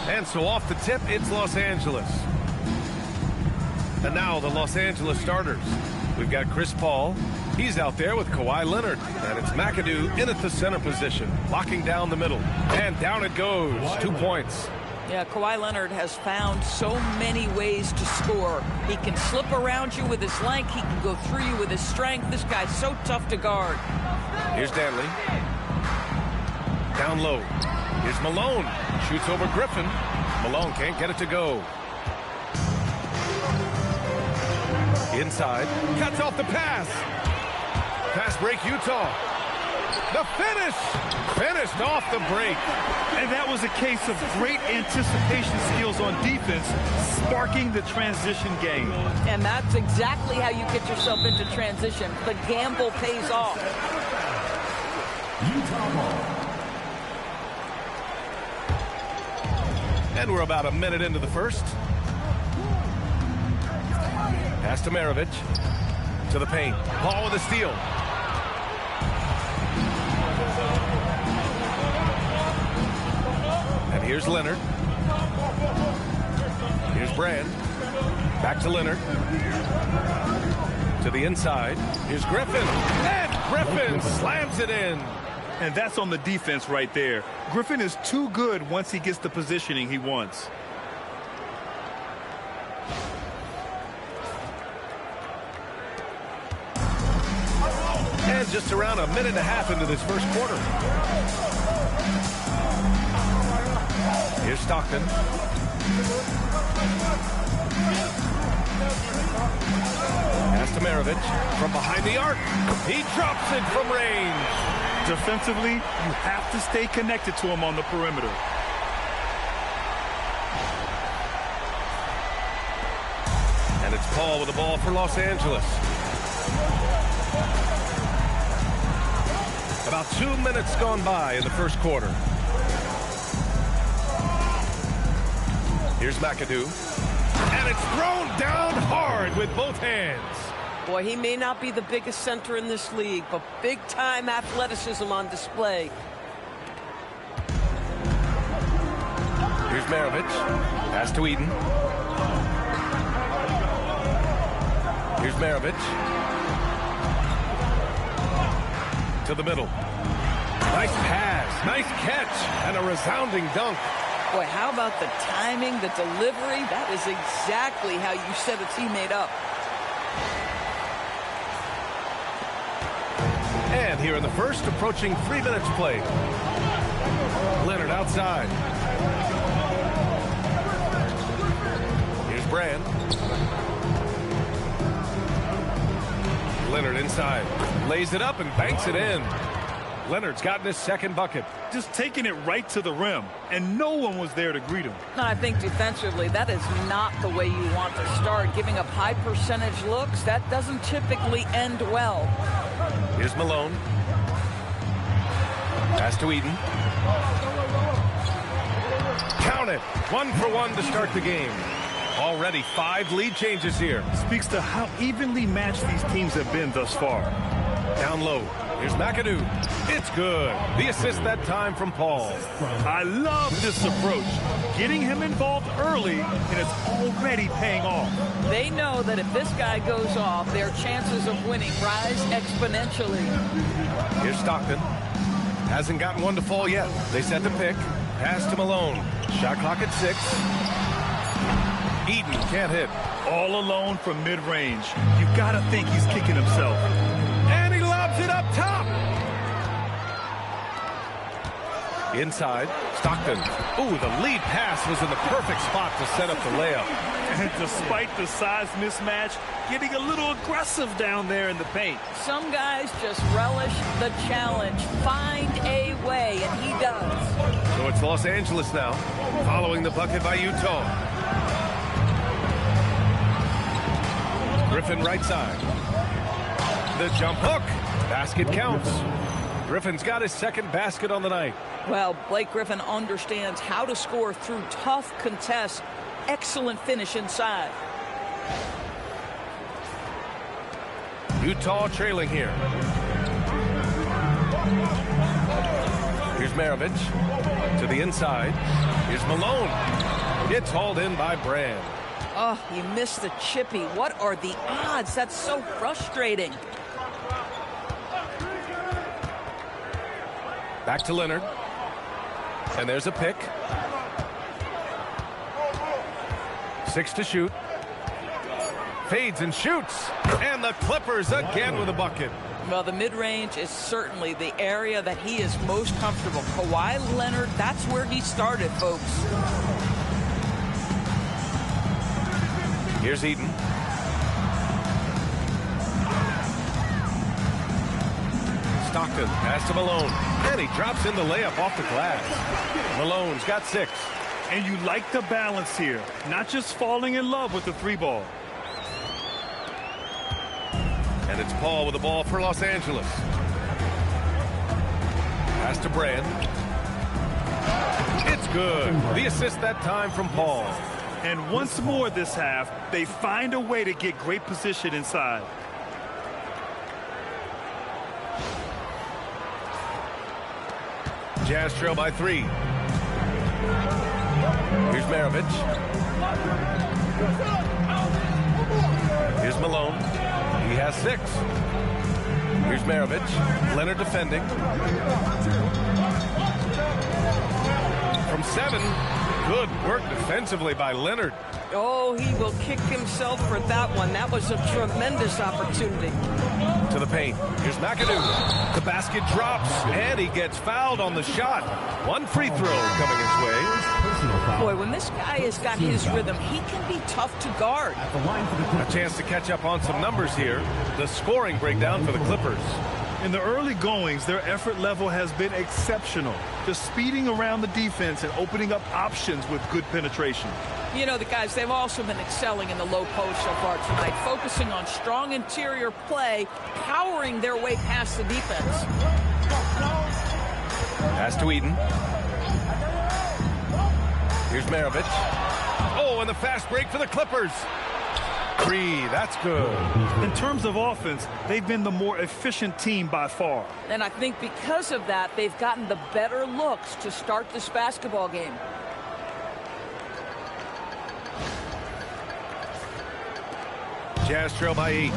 And so off the tip, it's Los Angeles. And now the Los Angeles starters. We've got Chris Paul. He's out there with Kawhi Leonard. And it's McAdoo in at the center position, locking down the middle. And down it goes. 2 points. Yeah, Kawhi Leonard has found so many ways to score. He can slip around you with his length. He can go through you with his strength. This guy's so tough to guard. Here's Danley. Down low. Here's Malone. Shoots over Griffin. Malone can't get it to go. Inside. Cuts off the pass. Pass break, Utah. The finish. Finished off the break. And that was a case of great anticipation skills on defense, sparking the transition game. And that's exactly how you get yourself into transition. The gamble pays off. And we're about a minute into the first. Pass to Maravich. To the paint. Paul with a steal. And here's Leonard. Here's Brand. Back to Leonard. To the inside. Here's Griffin. And Griffin slams it in. And that's on the defense right there. Griffin is too good once he gets the positioning he wants. And just around a minute and a half into this first quarter. Here's Stockton. Pass to Maravich from behind the arc. He drops it from range. Defensively, you have to stay connected to him on the perimeter. And it's Paul with the ball for Los Angeles. About 2 minutes gone by in the first quarter. Here's McAdoo. And it's thrown down hard with both hands. Boy, he may not be the biggest center in this league, but big-time athleticism on display. Here's Maravich. Pass to Eden. Here's Maravich. To the middle. Nice pass. Nice catch. And a resounding dunk. Boy, how about the timing, the delivery? That is exactly how you set a teammate up. And here in the first, approaching 3 minutes played. Leonard outside. Here's Brand. Leonard inside. Lays it up and banks it in. Leonard's gotten his second bucket. Just taking it right to the rim, and no one was there to greet him. I think defensively, that is not the way you want to start. Giving up high percentage looks, that doesn't typically end well. Here's Malone. Pass to Eden. Count it. 1 for 1 to start the game. Already 5 lead changes here. Speaks to how evenly matched these teams have been thus far. Down low. Here's McAdoo. It's good. The assist that time from Paul. I love this approach. Getting him involved early, and it's already paying off. They know that if this guy goes off, their chances of winning rise exponentially. Here's Stockton. Hasn't gotten one to fall yet. They set the pick. Pass to Malone. Shot clock at 6. Eden can't hit. All alone from mid-range. You've got to think he's kicking himself. And he lobs it up top. Inside, Stockton. Ooh, the lead pass was in the perfect spot to set up the layup. And despite the size mismatch, getting a little aggressive down there in the paint. Some guys just relish the challenge. Find a way, and he does. So it's Los Angeles now, following the bucket by Utah. Griffin right side. The jump hook. Basket counts. Griffin's got his second basket on the night. Well, Blake Griffin understands how to score through tough contests. Excellent finish inside. Utah trailing here. Here's Here's Maravich to the inside. Here's Malone. It's hauled in by Brand. Oh, he missed the chippy. What are the odds? That's so frustrating. Back to Leonard. And there's a pick. 6 to shoot. Fades and shoots. And the Clippers again with a bucket. Well, the mid-range is certainly the area that he is most comfortable. Kawhi Leonard, that's where he started, folks. Here's Eden. Stockton pass to Malone. And he drops in the layup off the glass. Malone's got 6. And you like the balance here. Not just falling in love with the 3-ball. And it's Paul with the ball for Los Angeles. Pass to Brand. It's good. The assist that time from Paul. And once more this half, they find a way to get great position inside. Jazz trail by 3. Here's Maravich. Here's Malone. He has 6. Here's Maravich. Leonard defending. From 7. Good work defensively by Leonard. Oh, he will kick himself for that one. That was a tremendous opportunity. To the paint. Here's McAdoo. The basket drops, and he gets fouled on the shot. 1 free throw coming his way. Boy, when this guy has got his rhythm, he can be tough to guard. A chance to catch up on some numbers here. The scoring breakdown for the Clippers. In the early goings, their effort level has been exceptional. Just speeding around the defense and opening up options with good penetration. You know, the guys, they've also been excelling in the low post so far tonight, focusing on strong interior play, powering their way past the defense. Pass to Eden. Here's Maravich. Oh, and the fast break for the Clippers. 3, that's good. In terms of offense, they've been the more efficient team by far. And I think because of that, they've gotten the better looks to start this basketball game. Jazz trail by 8.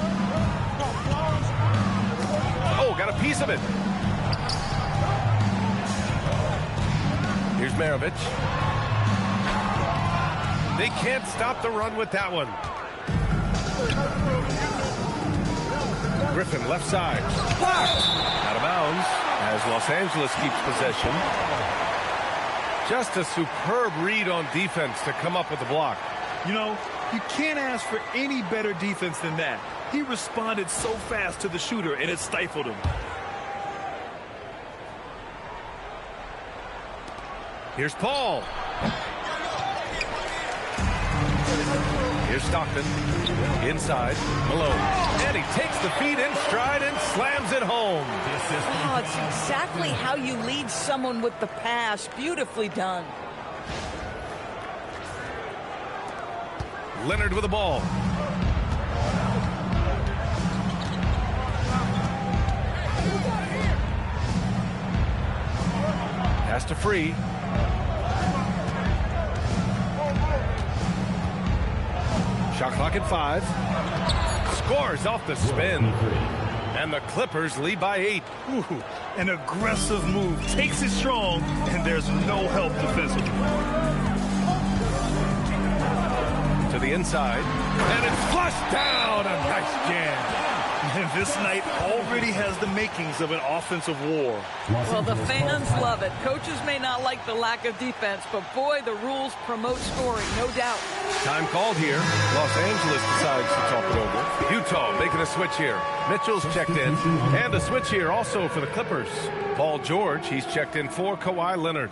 Oh, got a piece of it. Here's Maravich. They can't stop the run with that one. Griffin left side. Blocked. Out of bounds as Los Angeles keeps possession. Just a superb read on defense to come up with the block. You know, you can't ask for any better defense than that. He responded so fast to the shooter, and it stifled him. Here's Paul. Here's Stockton. Inside. Malone. And he takes the feed in stride and slams it home. Oh, it's exactly how you lead someone with the pass. Beautifully done. Leonard with the ball. Pass to Free. Shot clock at 5. Scores off the spin. And the Clippers lead by 8. Ooh, an aggressive move. Takes it strong, and there's no help defensively. To the inside. And it's flushed down. A nice jam. And this night already has the makings of an offensive war. Well, the fans love it. Coaches may not like the lack of defense, but boy, the rules promote scoring, no doubt. Time called here. Los Angeles decides to talk it over. Utah making a switch here. Mitchell's checked in. And a switch here also for the Clippers. Paul George, he's checked in for Kawhi Leonard.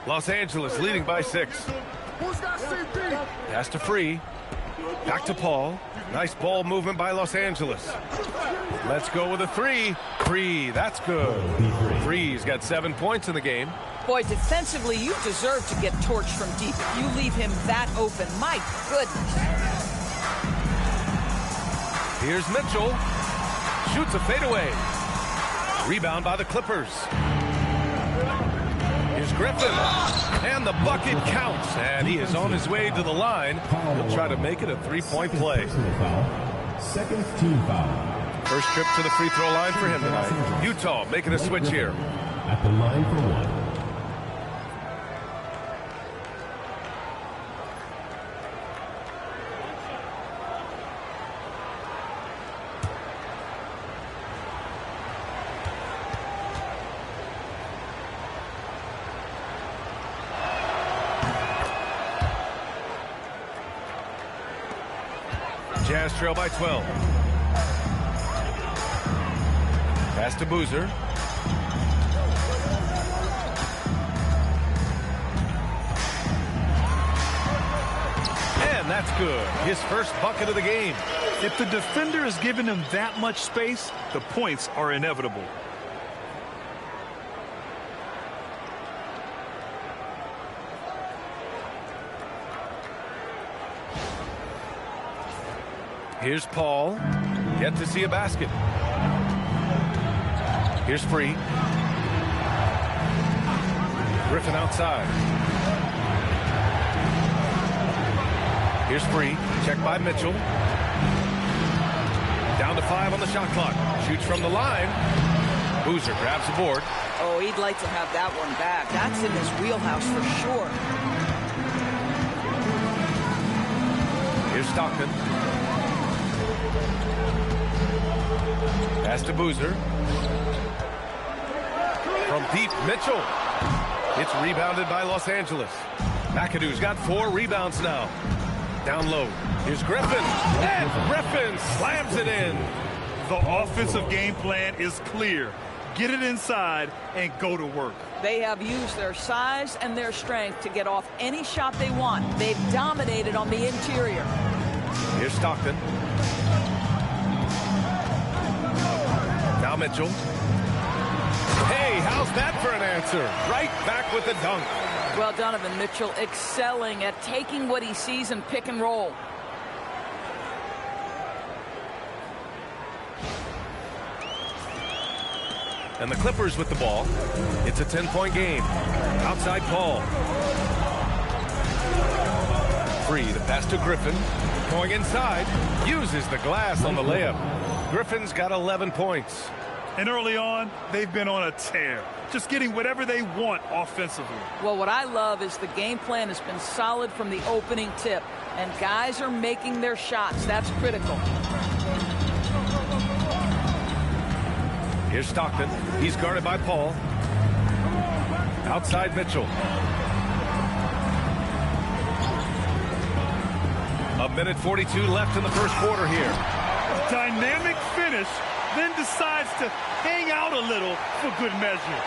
Los Angeles leading by 6. Pass to Free. Back to Paul. Nice ball movement by Los Angeles. Let's go with a 3. Free, that's good. Free's got 7 points in the game. Boy, defensively, you deserve to get torched from deep if you leave him that open. My goodness. Here's Mitchell. Shoots a fadeaway. Rebound by the Clippers. Here's Griffin. And the bucket counts. And he is on his way to the line. He'll try to make it a three-point play. Second team foul. First trip to the free throw line for him tonight. Utah making a switch here. At the line for one. Jazz trail by 12. Pass to Boozer. And that's good. His first bucket of the game. If the defender is giving him that much space, the points are inevitable. Here's Paul. Yet to see a basket. Here's Free. Griffin outside. Here's Free. Checked by Mitchell. Down to 5 on the shot clock. Shoots from the line. Boozer grabs the board. Oh, he'd like to have that one back. That's in his wheelhouse for sure. Here's Stockton. Pass to Boozer. From deep, Mitchell. It's rebounded by Los Angeles. McAdoo's got 4 rebounds now. Down low. Here's Griffin. And Griffin slams it in. The offensive game plan is clear. Get it inside and go to work. They have used their size and their strength to get off any shot they want. They've dominated on the interior. Here's Stockton. Now Mitchell. Hey, how's that for an answer? Right back with the dunk. Well, Donovan Mitchell excelling at taking what he sees in pick and roll. And the Clippers with the ball. It's a 10-point game. Outside Paul. Free, the pass to Griffin. Going inside. Uses the glass on the layup. Griffin's got 11 points. And early on, they've been on a tear. Just getting whatever they want offensively. Well, what I love is the game plan has been solid from the opening tip. And guys are making their shots. That's critical. Here's Stockton. He's guarded by Paul. Outside Mitchell. A minute 42 left in the first quarter here. Dynamic finish, then decides to hang out a little for good measure.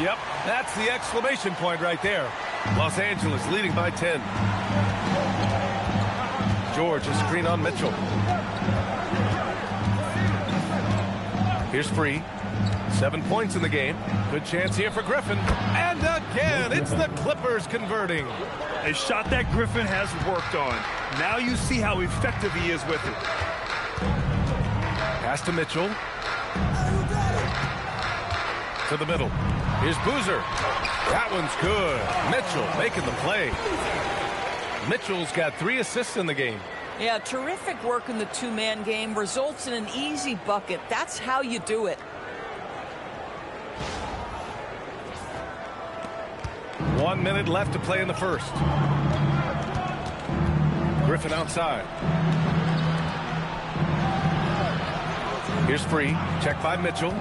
Yep, that's the exclamation point right there. Los Angeles leading by 10. George, a screen on Mitchell. Here's Free. 7 points in the game. Good chance here for Griffin. And again, it's the Clippers converting. A shot that Griffin has worked on. Now you see how effective he is with it. Pass to Mitchell. To the middle. Here's Boozer. That one's good. Mitchell making the play. Mitchell's got 3 assists in the game. Yeah, terrific work in the two-man game. Results in an easy bucket. That's how you do it. One minute left to play in the first. Griffin outside. Here's Free. Checked by Mitchell.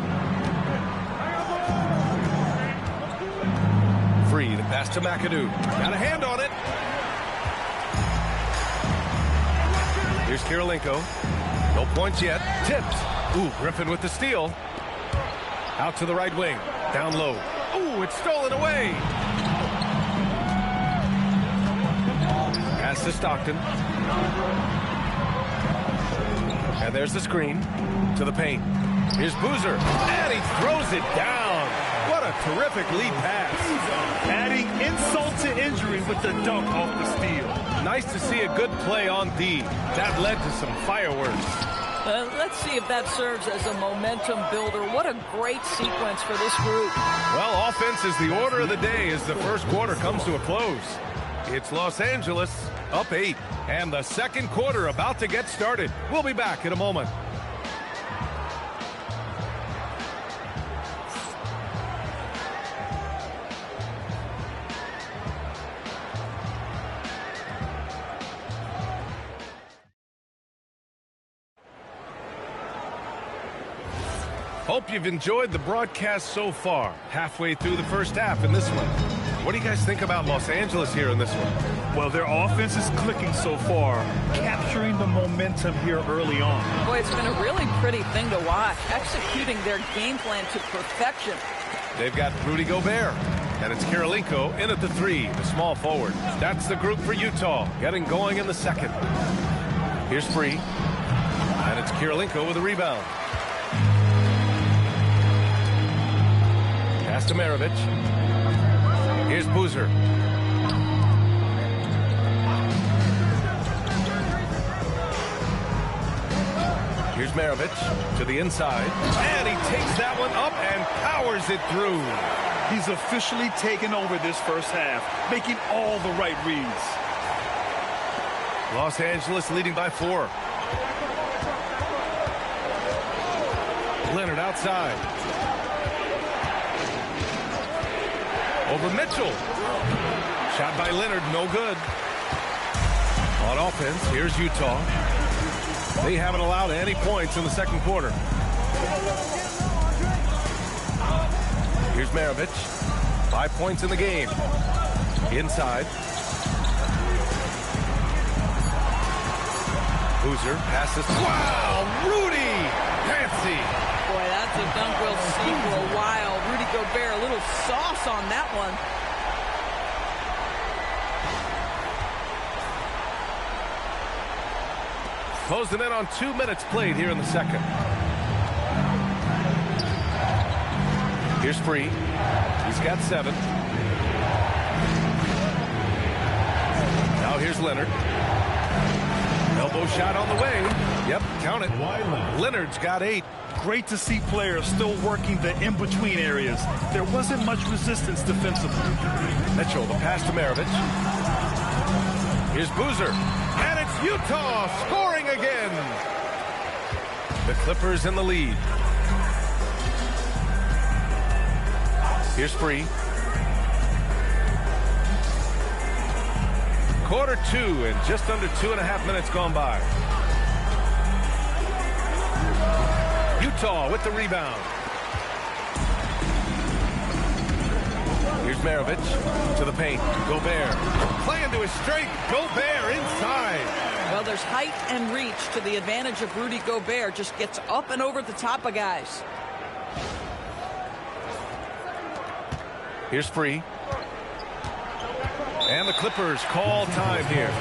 Free. The pass to McAdoo. Got a hand on it. Here's Kirilenko. No points yet. Tipped. Ooh, Griffin with the steal. Out to the right wing. Down low. Ooh, it's stolen away. Pass to Stockton. And there's the screen to the paint. Here's Boozer. And he throws it down. What a terrific lead pass. Adding insult to injury with the dunk off the steal. Nice to see a good play on D. That led to some fireworks. Let's see if that serves as a momentum builder. What a great sequence for this group. Well, offense is the order of the day as the first quarter comes to a close. It's Los Angeles up 8, and the second quarter about to get started. We'll be back in a moment. Hope you've enjoyed the broadcast so far. Halfway through the first half in this one. What do you guys think about Los Angeles here in this one? Well, their offense is clicking so far, capturing the momentum here early on. Boy, it's been a really pretty thing to watch, executing their game plan to perfection. They've got Rudy Gobert, and it's Kirilenko in at the 3, the small forward. That's the group for Utah, getting going in the second. Here's Free, and it's Kirilenko with a rebound. Pass to Maravich. Here's Boozer. Here's Maravich to the inside. And he takes that one up and powers it through. He's officially taken over this first half, making all the right reads. Los Angeles leading by 4. Leonard outside. Over Mitchell. Shot by Leonard, no good. On offense, here's Utah. They haven't allowed any points in the second quarter. Here's Maravich. 5 points in the game. Inside. Boozer passes. Wow, Rudy! Fancy. Boy, that's a dunk we'll see for a while. Rudy Gobert, a little sauce on that one. Closing in on 2 minutes played here in the second. Here's Free. He's got 7. Now here's Leonard. Elbow shot on the way. Yep, count it. Leonard's got 8. Great to see players still working the in-between areas. There wasn't much resistance defensively. Mitchell, the pass to Maravich. Here's Boozer. And it's Utah scoring again. The Clippers in the lead. Here's Free. Quarter 2 and just under 2.5 minutes gone by. Utah with the rebound. Here's Maravich to the paint. Gobert playing to his strength. Gobert inside. Well, there's height and reach to the advantage of Rudy Gobert. Just gets up and over the top of guys. Here's Free. And the Clippers call time here.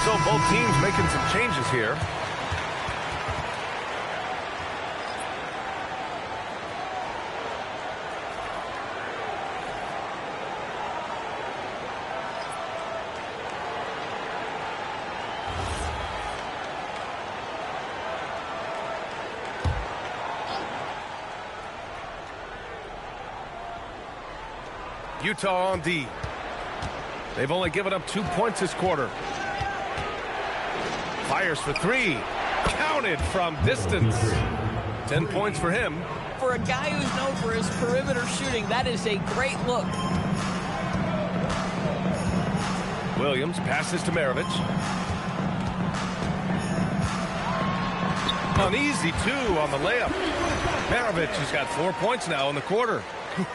So both teams making some changes here. Utah on D. They've only given up 2 points this quarter. Fires for 3. Counted from distance. 10 points for him. For a guy who's known for his perimeter shooting, that is a great look. Williams passes to Maravich. An easy 2 on the layup. Maravich has got 4 points now in the quarter.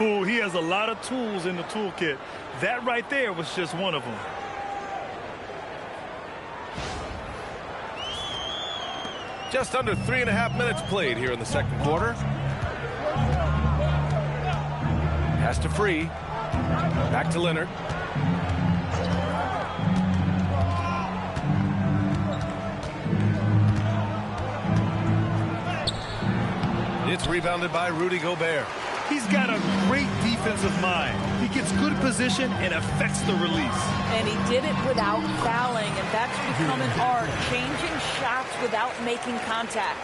Ooh, he has a lot of tools in the toolkit. That right there was just one of them. Just under 3.5 minutes played here in the second quarter. Pass to Free. Back to Leonard. It's rebounded by Rudy Gobert. He's got a great defensive mind. He gets good position and affects the release. And he did it without fouling, and that's become an art, changing shots without making contact.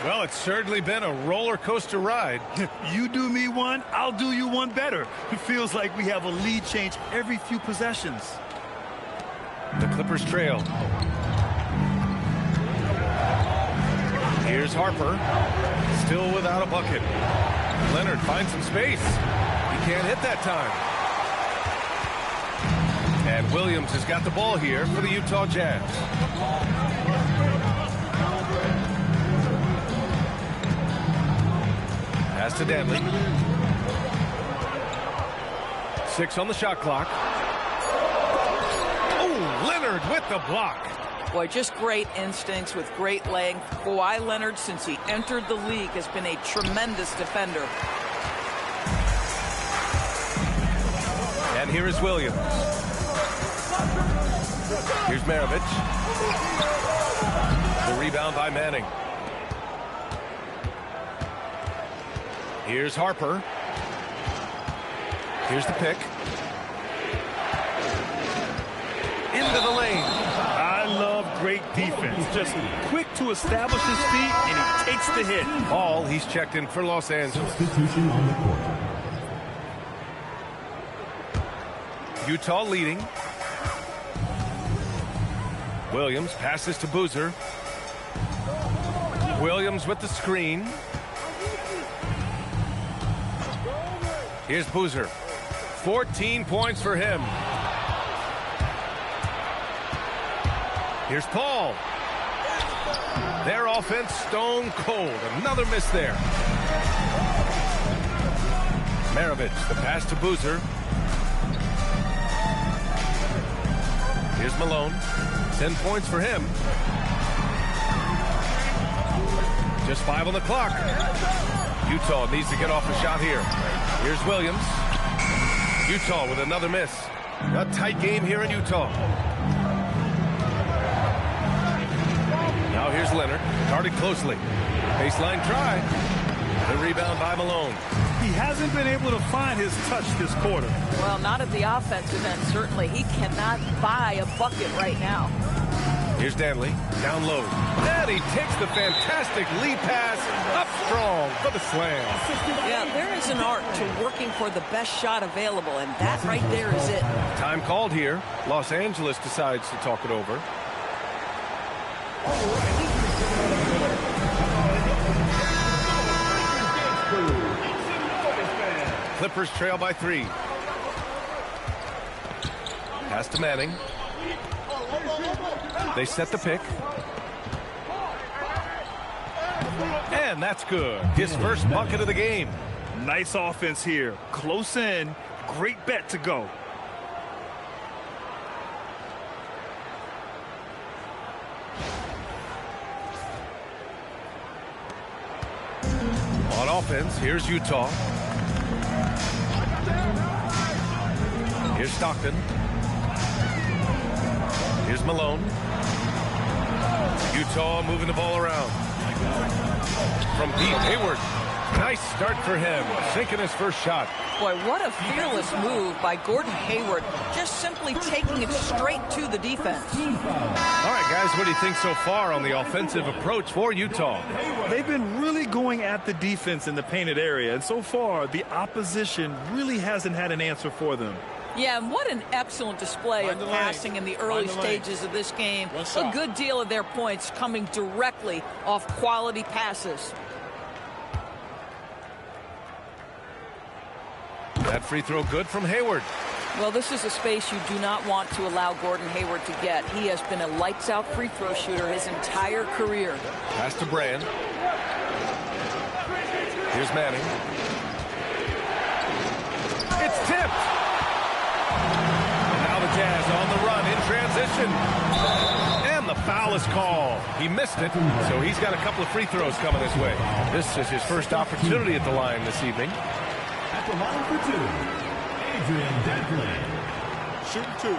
Well, it's certainly been a roller coaster ride. You do me one, I'll do you one better. It feels like we have a lead change every few possessions. The Clippers trail. Here's Harper, still without a bucket. Leonard finds some space. He can't hit that time. And Williams has got the ball here for the Utah Jazz. Pass to Danley. 6 on the shot clock. Oh, Leonard with the block. Boy, just great instincts with great length. Kawhi Leonard, since he entered the league, has been a tremendous defender. And here is Williams. Here's Maravich. The rebound by Manning. Here's Harper. Here's the pick. Into the lane. I love great defense. Just quick to establish his feet, and he takes the hit. Ball, he's checked in for Los Angeles. Substitution on the court. Utah leading. Williams passes to Boozer. Williams with the screen. Here's Boozer. 14 points for him. Here's Paul. Their offense stone cold. Another miss there. Maravich, the pass to Boozer. Here's Malone. 10 points for him. Just 5 on the clock. Utah needs to get off a shot here. Here's Williams. Utah with another miss. A tight game here in Utah. Now here's Leonard. Guarded closely. Baseline try. The rebound by Malone. He hasn't been able to find his touch this quarter. Well, not at the offensive end, certainly. He cannot buy a bucket right now. Here's Danley. Down low. And he takes the fantastic lead pass up strong for the slam. Yeah, there is an art to working for the best shot available, and that right there is it. Time called here. Los Angeles decides to talk it over. Clippers trail by 3. Pass to Manning. They set the pick. And that's good. His first bucket of the game. Nice offense here. Close in. Great bet to go. On offense, here's Utah. Here's Stockton. Here's Malone. Utah moving the ball around. From deep, Hayward. Nice start for him. Sinking his first shot. Boy, what a fearless move by Gordon Hayward. Just simply taking it straight to the defense. All right, guys, what do you think so far on the offensive approach for Utah? They've been really going at the defense in the painted area, and so far, the opposition really hasn't had an answer for them. Yeah, and what an excellent display of passing in the early stages of this game. A good deal of their points coming directly off quality passes. That free throw good from Hayward. Well, this is a space you do not want to allow Gordon Hayward to get. He has been a lights-out free throw shooter his entire career. Pass to Brand. Here's Manning. It's tipped. And now the Jazz on the run in transition. And the foul is called. He missed it, so he's got a couple of free throws coming his way. This is his first opportunity at the line this evening. At the line for 2, Adrian Dantley. Shooting 2.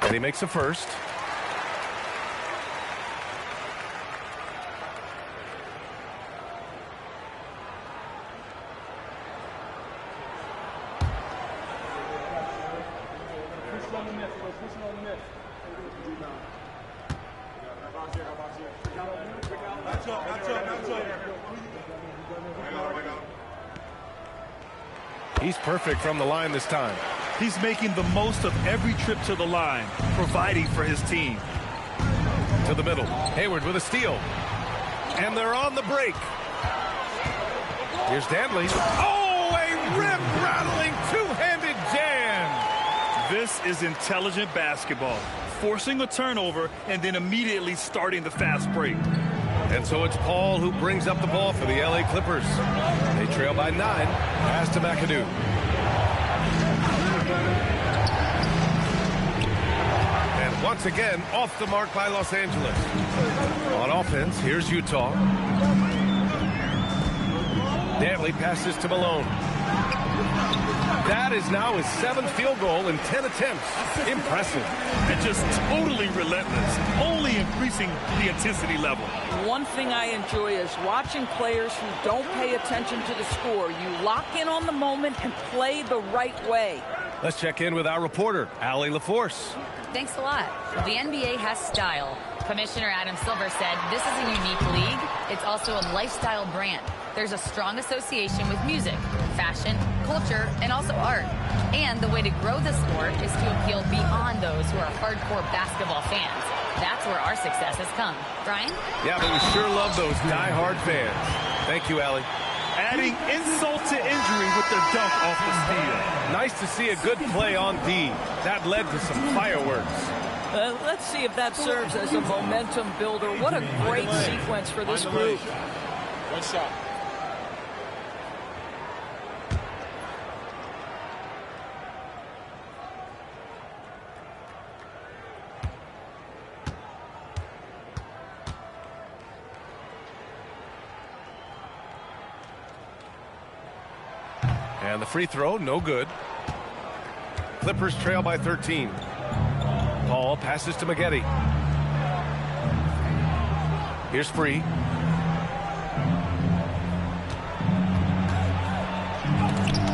And he makes a first. He's perfect from the line this time. He's making the most of every trip to the line, providing for his team. To the middle. Hayward with a steal. And they're on the break. Here's Dantley. Oh, a rip-rattling two-handed jam. This is intelligent basketball. Forcing a turnover and then immediately starting the fast break. And so it's Paul who brings up the ball for the LA Clippers. They trail by 9. Pass to McAdoo. And once again, off the mark by Los Angeles. On offense, here's Utah. Dantley passes to Malone. That is now his 7th field goal in 10 attempts. Impressive. And just totally relentless, only increasing the intensity level. One thing I enjoy is watching players who don't pay attention to the score. You lock in on the moment and play the right way. Let's check in with our reporter, Allie LaForce. Thanks a lot. The NBA has style. Commissioner Adam Silver said this is a unique league. It's also a lifestyle brand. There's a strong association with music, fashion, culture, and also art. And the way to grow the sport is to appeal beyond those who are hardcore basketball fans. That's where our success has come. Brian? Yeah, but we sure love those die-hard fans. Thank you, Allie. Adding insult to injury with the dunk off the steal. Nice to see a good play on D. That led to some fireworks. Let's see if that serves as a momentum builder. What a great sequence for this group. One shot. And the free throw, no good. Clippers trail by 13. Paul passes to Maggette. Here's Free.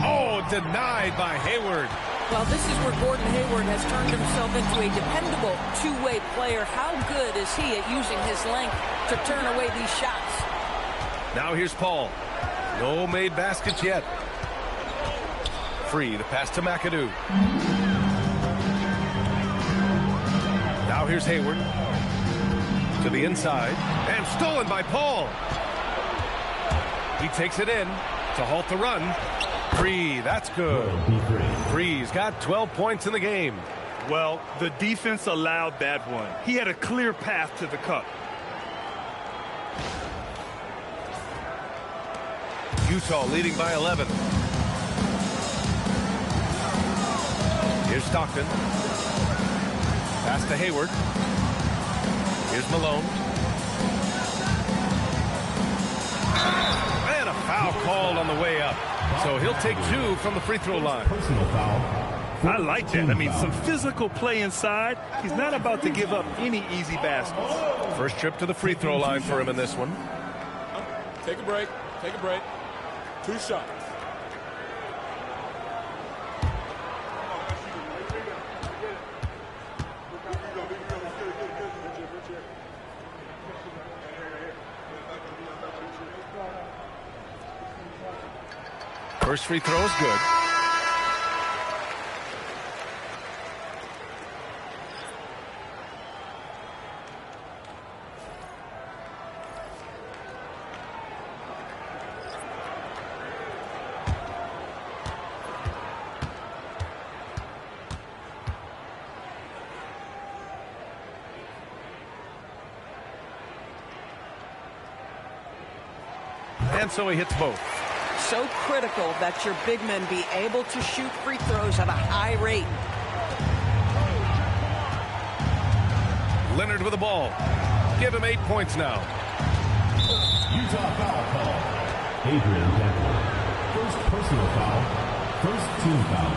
Oh, denied by Hayward. Well, this is where Gordon Hayward has turned himself into a dependable two-way player. How good is he at using his length to turn away these shots? Now here's Paul. No made baskets yet. Free, the pass to McAdoo. Now here's Hayward. To the inside. And stolen by Paul. He takes it in to halt the run. Free, that's good. Free's got 12 points in the game. Well, the defense allowed that one. He had a clear path to the cup. Utah leading by 11. Here's Stockton. Pass to Hayward. Here's Malone. And a foul called on the way up. So he'll take 2 from the free throw line. Personal foul. I like that. I mean, some physical play inside. He's not about to give up any easy baskets. First trip to the free throw line for him in this one. Take a break. Take a break. 2 shots. First free throw is good. And so he hits both. So critical that your big men be able to shoot free throws at a high rate. Leonard with the ball. Give him 8 points now. Utah foul call. Adrian Dantley. First personal foul. First team foul.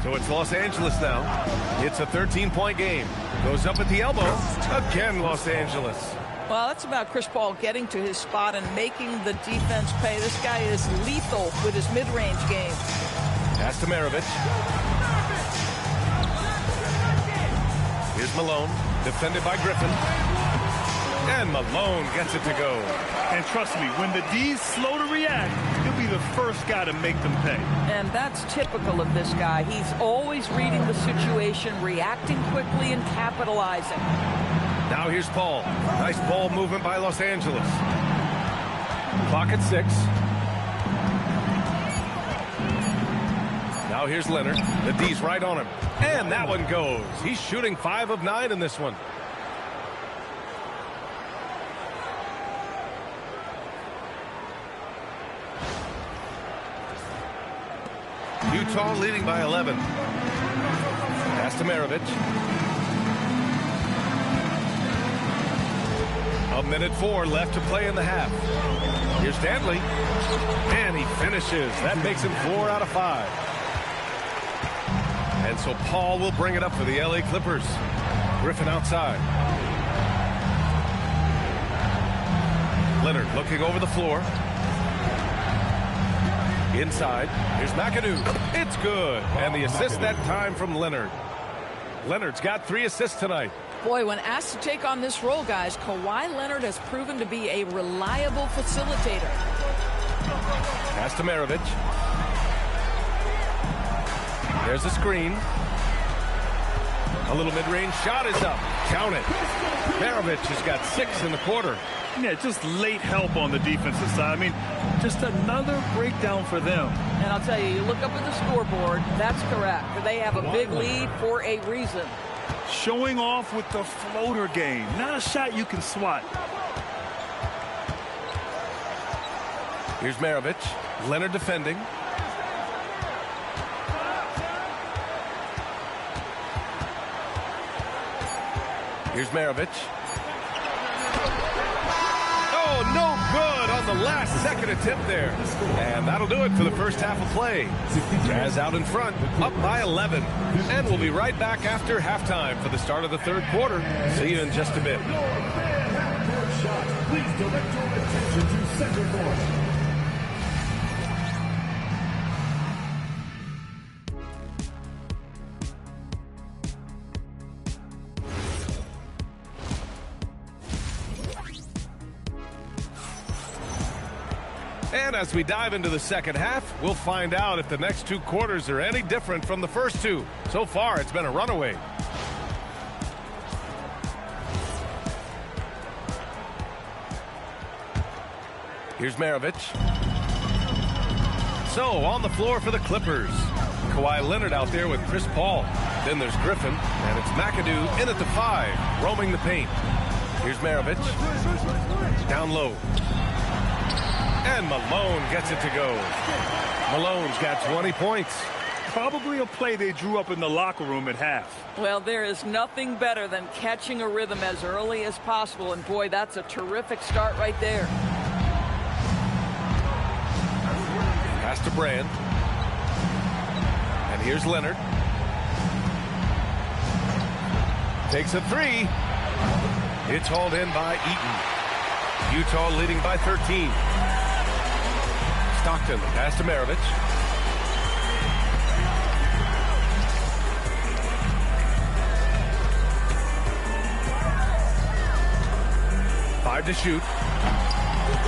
So it's Los Angeles now. It's a 13-point game. Goes up at the elbow. Again, Los Angeles. Well, that's about Chris Paul getting to his spot and making the defense pay. This guy is lethal with his mid-range game. Pass to Maravich. Here's Malone, defended by Griffin. And Malone gets it to go. And trust me, when the D's slow to react, he'll be the first guy to make them pay. And that's typical of this guy. He's always reading the situation, reacting quickly, and capitalizing. Now here's Paul. Nice ball movement by Los Angeles. Clock at 6. Now here's Leonard. The D's right on him. And that one goes. He's shooting 5 of 9 in this one. Utah leading by 11. Pass to Maravich. 1:04 left to play in the half. Here's Dantley. And he finishes. That makes him 4 out of 5. And so Paul will bring it up for the LA Clippers. Griffin outside. Leonard looking over the floor. Inside. Here's McAdoo. It's good. And the assist that time from Leonard. Leonard's got 3 assists tonight. Boy, when asked to take on this role, guys, Kawhi Leonard has proven to be a reliable facilitator. Pass to Maravich. There's a screen. A little mid-range shot is up. Count it. Maravich has got 6 in the quarter. Yeah, just late help on the defensive side. I mean, just another breakdown for them. And I'll tell you, you look up at the scoreboard, that's correct. They have a big lead for a reason. Showing off with the floater game. Not a shot you can swat. Here's Maravich. Leonard defending. Here's Maravich. Oh, no good on the last second attempt there. And that'll do it for the first half of play. Jazz out in front, up by 11. And we'll be right back after halftime for the start of the third quarter. See you in just a bit. Please direct your attention to center court. And as we dive into the second half, we'll find out if the next 2 quarters are any different from the first 2. So far, it's been a runaway. Here's Maravich. So, on the floor for the Clippers. Kawhi Leonard out there with Chris Paul. Then there's Griffin, and it's McAdoo in at the 5, roaming the paint. Here's Maravich. Down low. And Malone gets it to go. Malone's got 20 points. Probably a play they drew up in the locker room at half. Well, there is nothing better than catching a rhythm as early as possible. And boy, that's a terrific start right there. Pass to Brand. And here's Leonard. Takes a 3. It's hauled in by Eaton. Utah leading by 13. Stockton, pass to Maravich. Five to shoot.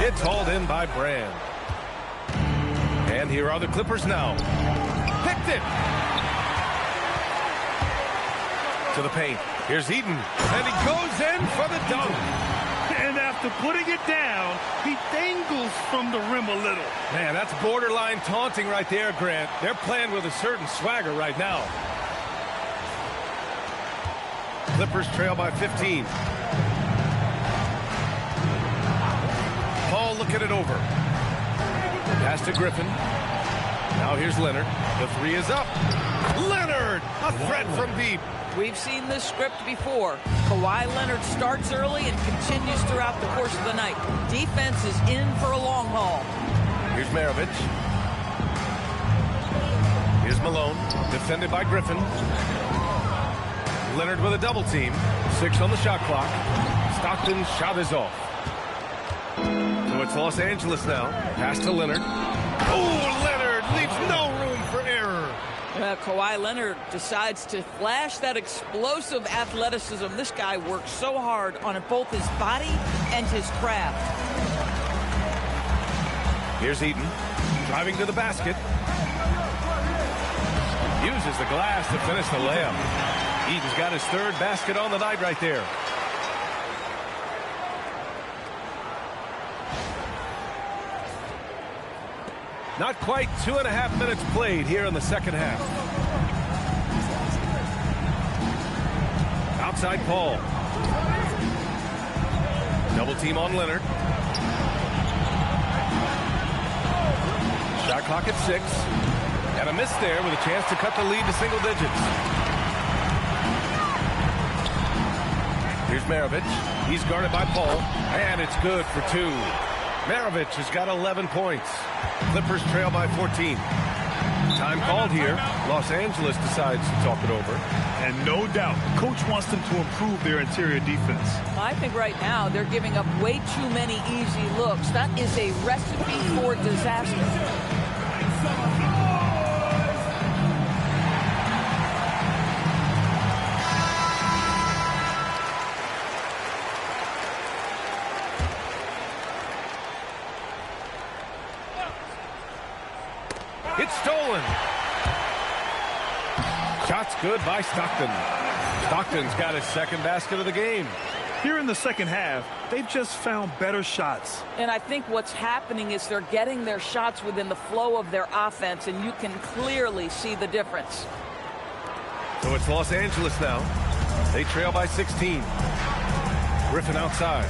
It's hauled in by Brand. And here are the Clippers now. Picked it! To the paint. Here's Eaton. And he goes in for the dunk. And after putting it down, he dangles from the rim a little. Man, that's borderline taunting right there, Grant. They're playing with a certain swagger right now. Clippers trail by 15. Paul looking it over. Pass to Griffin. Now here's Leonard. The 3 is up. Leonard, a threat Brad from deep. We've seen this script before. Kawhi Leonard starts early and continues throughout the course of the night. Defense is in for a long haul. Here's Maravich. Here's Malone, defended by Griffin. Leonard with a double team. 6 on the shot clock. Stockton's shot is off. So it's Los Angeles now. Pass to Leonard. Oh, Leonard leaves no room for error. Kawhi Leonard decides to flash that explosive athleticism. This guy works so hard on both his body and his craft. Here's Eaton, driving to the basket. Uses the glass to finish the layup. Eaton's got his 3rd basket on the night right there. Not quite 2.5 minutes played here in the second half. Outside Paul. Double team on Leonard. Shot clock at 6. And a miss there with a chance to cut the lead to single digits. Here's Maravich. He's guarded by Paul. And it's good for 2. Maravich has got 11 points. Clippers trail by 14. Time called here. Los Angeles decides to talk it over. And no doubt, coach wants them to improve their interior defense. I think right now they're giving up way too many easy looks. That is a recipe for disaster. It's stolen. Shots good by Stockton. Stockton's got his 2nd basket of the game. Here in the second half, they've just found better shots. And I think what's happening is they're getting their shots within the flow of their offense, and you can clearly see the difference. So it's Los Angeles now. They trail by 16. Griffin outside.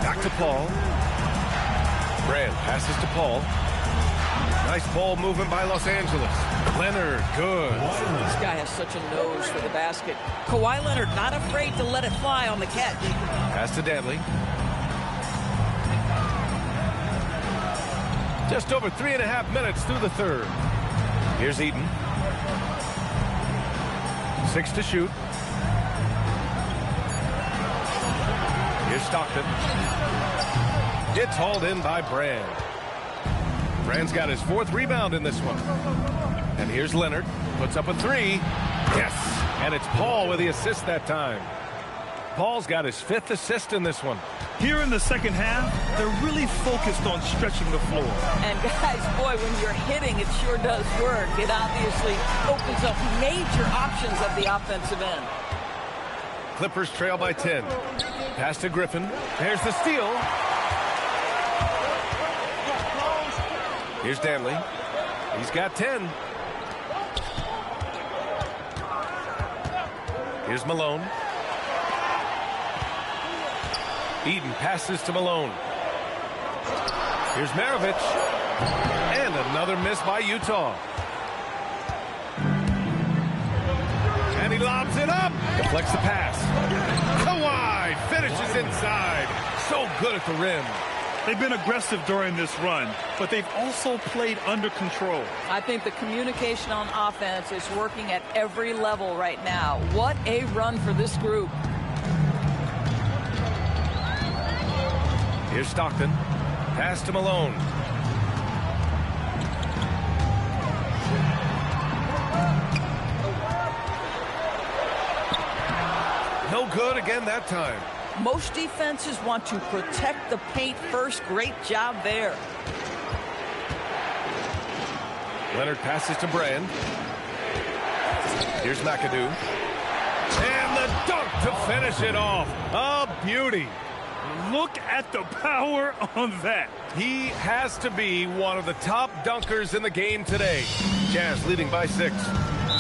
Back to Paul. Brand passes to Paul. Nice ball movement by Los Angeles. Leonard, good. This guy has such a nose for the basket. Kawhi Leonard not afraid to let it fly on the catch. Pass to Dantley. Just over 3.5 minutes through the 3rd. Here's Eaton. 6 to shoot. Here's Stockton. It's hauled in by Brand. Brand's got his 4th rebound in this one. And here's Leonard. Puts up a 3. Yes! And it's Paul with the assist that time. Paul's got his 5th assist in this one. Here in the second half, they're really focused on stretching the floor. And guys, boy, when you're hitting, it sure does work. It obviously opens up major options at the offensive end. Clippers trail by 10. Pass to Griffin. There's the steal. Here's Dantley. He's got 10. Here's Malone. Eden passes to Malone. Here's Maravich. And another miss by Utah. And he lobs it up. Deflects the pass. Kawhi finishes inside. So good at the rim. They've been aggressive during this run, but they've also played under control. I think the communication on offense is working at every level right now. What a run for this group. Here's Stockton. Pass to Malone. No good again that time. Most defenses want to protect the paint first. Great job there. Leonard passes to Brand. Here's McAdoo. And the dunk to finish it off. A beauty. Look at the power on that. He has to be one of the top dunkers in the game today. Jazz leading by 6.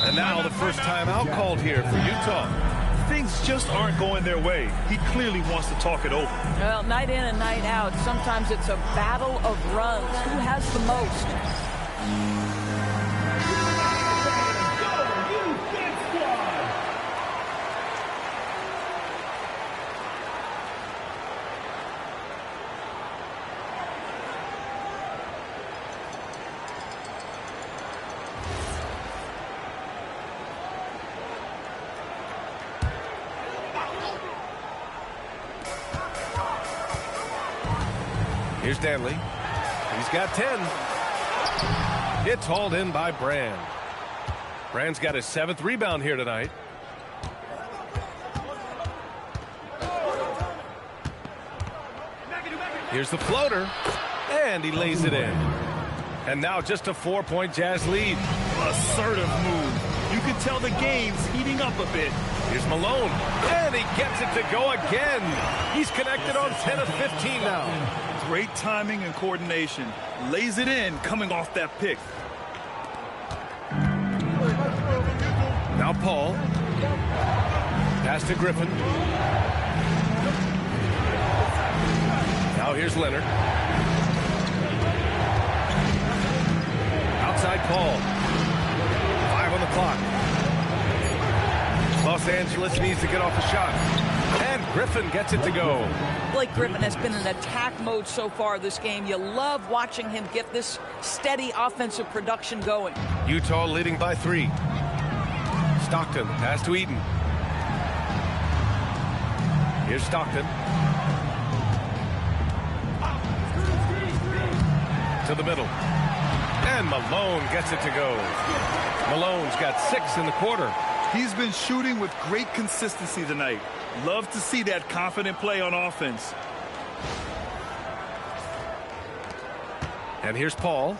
And now the first timeout called here for Utah. Things just aren't going their way. He clearly wants to talk it over. Well, night in and night out, sometimes it's a battle of runs. Who has the most? Here's Danley. He's got 10. It's hauled in by Brand. Brand's got his 7th rebound here tonight. Here's the floater, and he lays it in. And now just a 4-point Jazz lead. Assertive move. You can tell the game's heating up a bit. Here's Malone, and he gets it to go again. He's connected on 10 of 15 now. Great timing and coordination. Lays it in coming off that pick. Now Paul. Pass to Griffin. Now here's Leonard. Outside Paul. 5 on the clock. Los Angeles needs to get off a shot. And Griffin gets it to go. Blake Griffin has been in attack mode so far this game. You love watching him get this steady offensive production going. Utah leading by 3. Stockton, pass to Eaton. Here's Stockton. To the middle. And Malone gets it to go. Malone's got 6 in the quarter. He's been shooting with great consistency tonight. Love to see that confident play on offense. And here's Paul.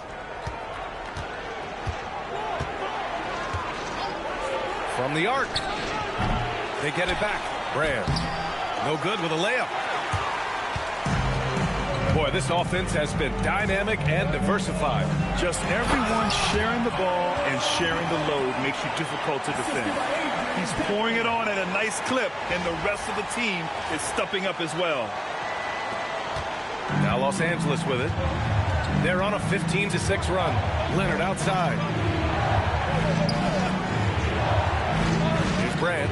From the arc. They get it back. Brand. No good with a layup. Boy, this offense has been dynamic and diversified. Just everyone sharing the ball and sharing the load makes you difficult to defend. He's pouring it on at a nice clip, and the rest of the team is stepping up as well. Now Los Angeles with it. They're on a 15-6 run. Leonard outside. Here's Brand.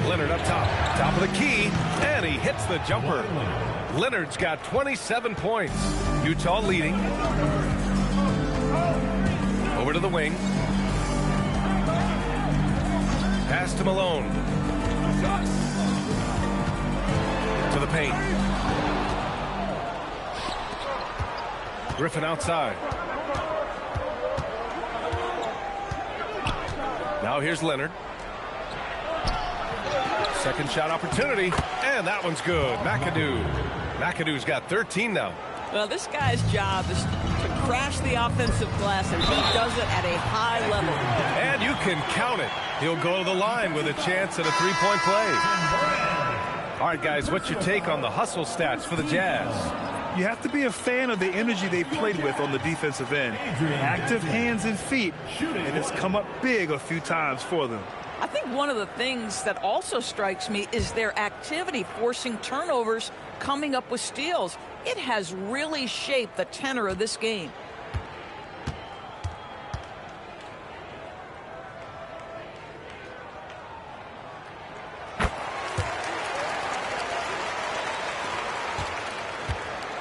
Leonard up top. Top of the key. And he hits the jumper. Leonard's got 27 points. Utah leading. Over to the wing. Pass to Malone. To the paint. Griffin outside. Now here's Leonard. Second shot opportunity, and that one's good. McAdoo. McAdoo's got 13 now. Well, this guy's job is to crash the offensive glass, and he does it at a high level. And you can count it. He'll go to the line with a chance at a 3-point play. All right, guys, what's your take on the hustle stats for the Jazz? You have to be a fan of the energy they played with on the defensive end. Active hands and feet, and it's come up big a few times for them. I think one of the things that also strikes me is their activity, forcing turnovers, coming up with steals. It has really shaped the tenor of this game.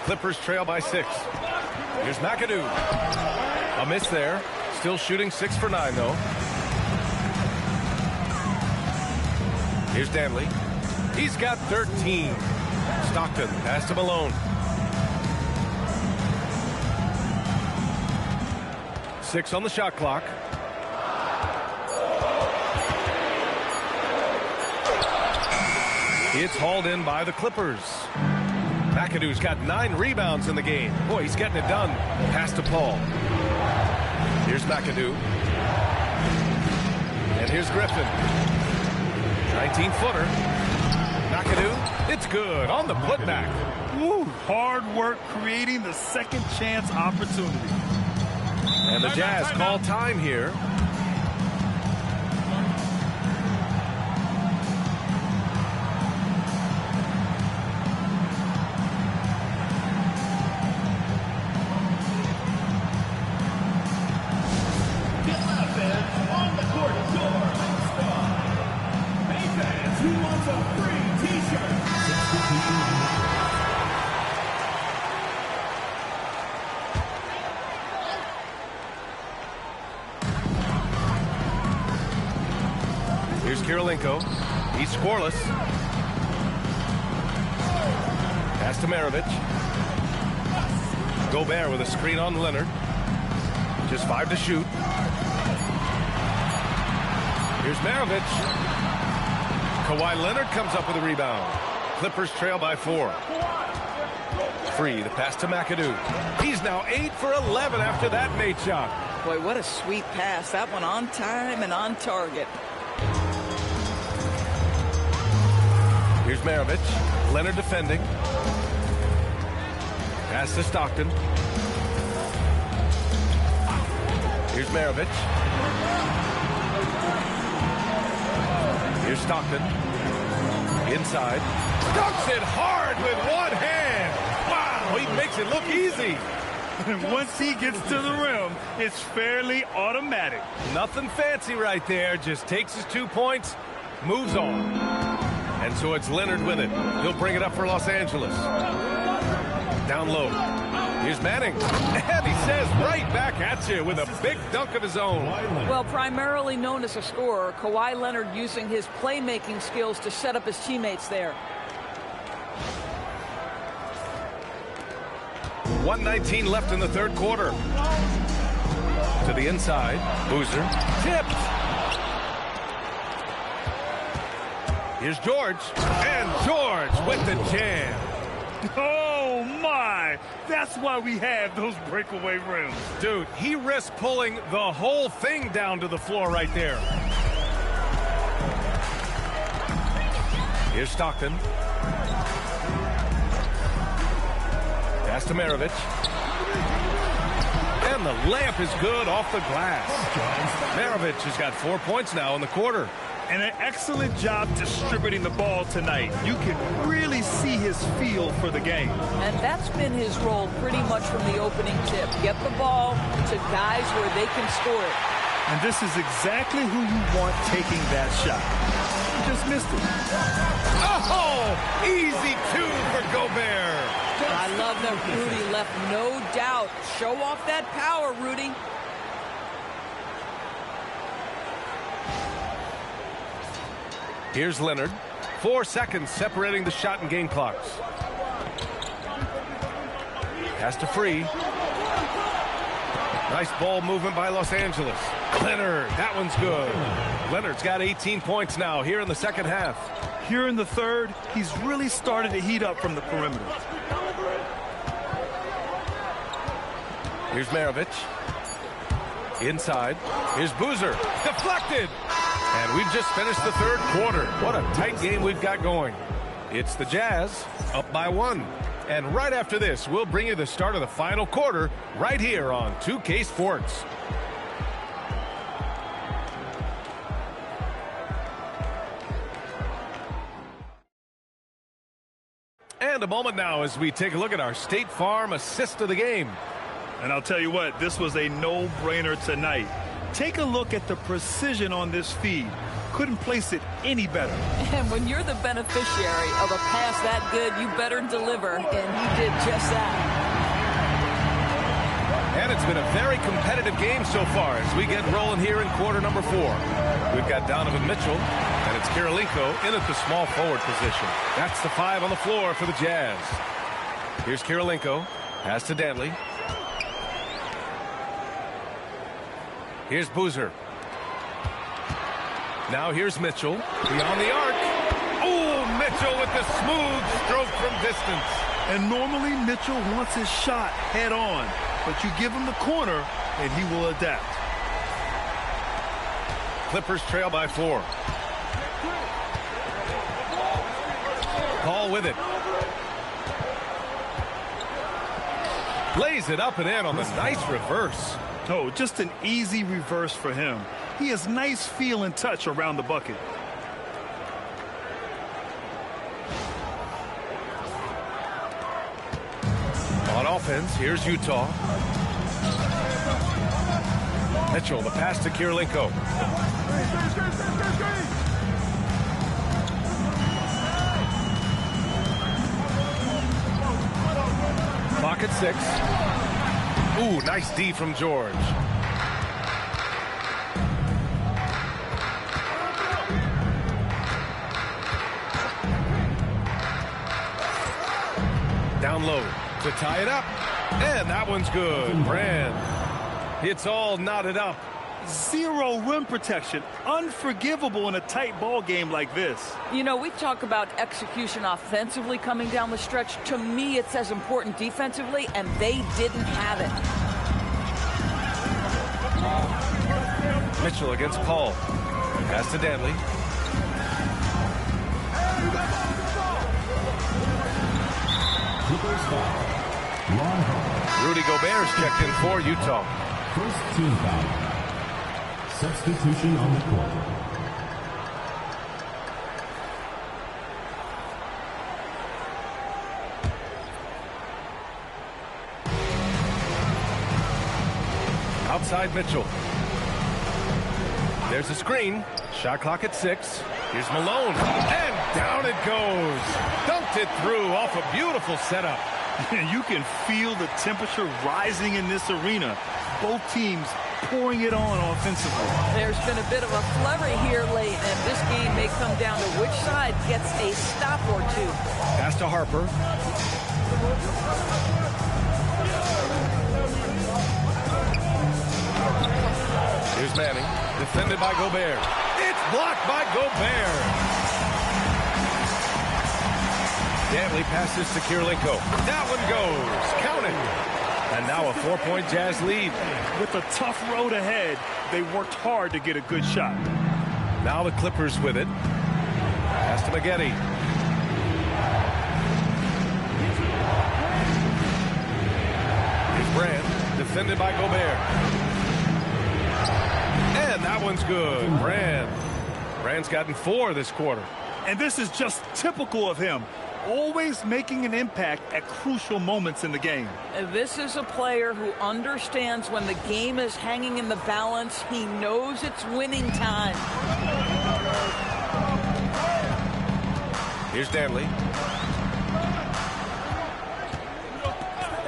Clippers trail by 6. Here's McAdoo. A miss there. Still shooting 6 for 9, though. Here's Danley. He's got 13. Stockton, pass to Malone. 6 on the shot clock. It's hauled in by the Clippers. McAdoo's got 9 rebounds in the game. Boy, he's getting it done. Pass to Paul. Here's McAdoo. And here's Griffin. 19-footer. McAdoo, it's good on the putback. Woo, hard work creating the second chance opportunity. And the Jazz call time here. Here's Kirilenko. He's scoreless. Pass to Maravich. Gobert with a screen on Leonard. Just 5 to shoot. Here's Maravich. Kawhi Leonard comes up with a rebound. Clippers trail by 4. Free, the pass to McAdoo. He's now 8 for 11 after that Nate shot. Boy, what a sweet pass. That one on time and on target. Here's Maravich. Leonard defending. Pass to Stockton. Here's Maravich. Here's Stockton. Inside. Dunks it hard with one hand. Wow, he makes it look easy. And once he gets to the rim, it's fairly automatic. Nothing fancy right there. Just takes his 2 points, moves on. And so it's Leonard with it. He'll bring it up for Los Angeles. Down low. Here's Manning. And he says right back at you with a big dunk of his own. Well, primarily known as a scorer, Kawhi Leonard using his playmaking skills to set up his teammates there. 1:19 left in the third quarter. To the inside. Boozer. Tipped. Here's George. And George with the jam. Oh, my. That's why we have those breakaway rims. Dude, he risked pulling the whole thing down to the floor right there. Here's Stockton. Pass to Maravich. And the layup is good off the glass. Maravich has got 4 points now in the quarter. And an excellent job distributing the ball tonight. You can really see his feel for the game. And that's been his role pretty much from the opening tip. Get the ball to guys where they can score it. And this is exactly who you want taking that shot. He just missed it. Oh, easy 2 for Gobert. I love that Rudy left no doubt. Show off that power, Rudy. Here's Leonard. 4 seconds separating the shot and game clocks. Pass to Free. Nice ball movement by Los Angeles. Leonard, that one's good. Leonard's got 18 points now here in the second half. Here in the third, he's really started to heat up from the perimeter. Here's Maravich. Inside. Here's Boozer. Deflected. And we've just finished the third quarter. What a tight game we've got going. It's the Jazz up by 1. And right after this, we'll bring you the start of the final quarter right here on 2K Sports. And a moment now as we take a look at our State Farm assist of the game. And I'll tell you what, this was a no-brainer tonight. Take a look at the precision on this feed. Couldn't place it any better. And when you're the beneficiary of a pass that good, you better deliver, and he did just that. And it's been a very competitive game so far as we get rolling here in quarter number 4. We've got Donovan Mitchell, and it's Kirilenko in at the small forward position. That's the 5 on the floor for the Jazz. Here's Kirilenko. Pass to Dantley. Here's Boozer. Now here's Mitchell. Beyond the arc. Oh, Mitchell with the smooth stroke from distance. And normally Mitchell wants his shot head on. But you give him the corner, and he will adapt. Clippers trail by 4. Paul with it. Lays it up and in on the nice reverse. Oh, just an easy reverse for him. He has nice feel and touch around the bucket. On offense, here's Utah. Mitchell, the pass to Kirilenko. Clock at 6. Ooh, nice D from George. down low to tie it up. And that one's good. Brand. It's all knotted up. Zero rim protection. Unforgivable in a tight ball game like this. You know, we talk about execution offensively coming down the stretch. To me, it's as important defensively, and they didn't have it. Mitchell against Paul. Pass to Danley. Clippers foul. Ron Harper. Rudy Gobert's checked in for Utah. First team foul. Substitution on the court. Outside Mitchell. There's a screen. Shot clock at 6. Here's Malone. And down it goes. Dunked it through off a beautiful setup. You can feel the temperature rising in this arena. Both teams pouring it on offensively. There's been a bit of a flurry here late, and this game may come down to which side gets a stop or two. Pass to Harper. Here's Manning, defended by Gobert. It's blocked by Gobert. Danley passes to Kirilenko. That one goes. Count it. And now a 4-point Jazz lead. With a tough road ahead, they worked hard to get a good shot. Now the Clippers with it. Pass to Maggette. Here's Brand, defended by Gobert. And that one's good. Brand's gotten 4 this quarter. And this is just typical of him. Always making an impact at crucial moments in the game. This is a player who understands when the game is hanging in the balance. He knows it's winning time. Here's Danley.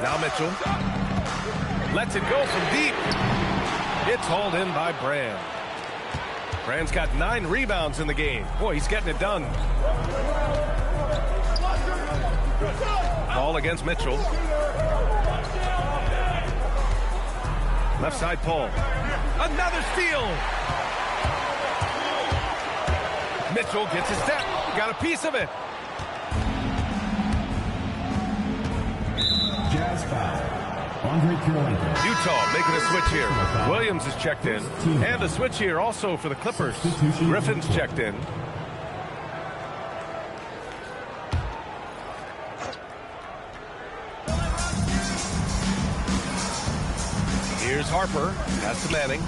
Now Mitchell. Lets it go from deep. It's hauled in by Brand. Brand's got 9 rebounds in the game. Boy, he's getting it done. Paul against Mitchell. Left side, Paul. Another steal. Mitchell gets a step. Got a piece of it. Jazz foul. Andre Kirilenko. Utah making a switch here. Williams is checked in. And a switch here also for the Clippers. Griffin's checked in. Here's Harper. Pass to Manning.